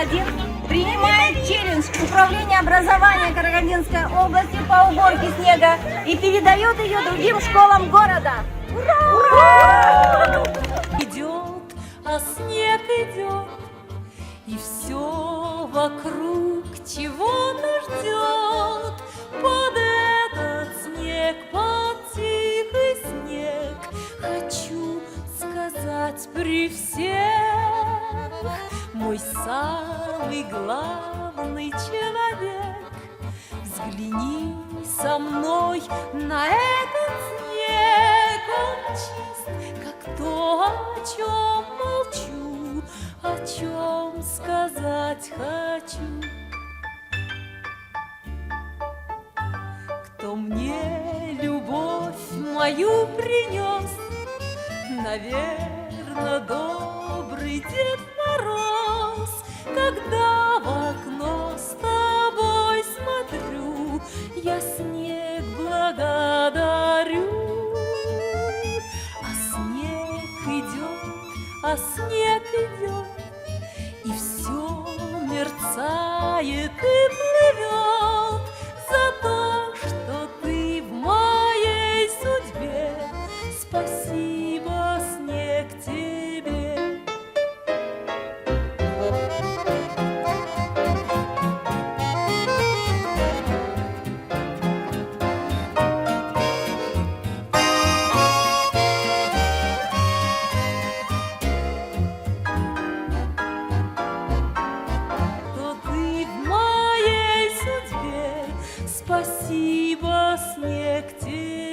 1 принимает челлендж Управления образования Карагандинской области по уборке снега и передает ее другим школам города. Ура! Идет, а снег идет, и все вокруг чего-то ждет. Под этот снег, под тихий снег, хочу сказать при всех: мой самый главный человек, взгляни со мной на этот снег. Он чист, как то, о чем молчу, о чем сказать хочу. Кто мне любовь мою принес, наверно, добрый Дед Мороз. Когда в окно с тобой смотрю, я снег благодарю. А снег идет, и все мерцает и плывет за то, что ты в моей судьбе. Спасибо, снег, тебе. Спасибо, снег, тебе.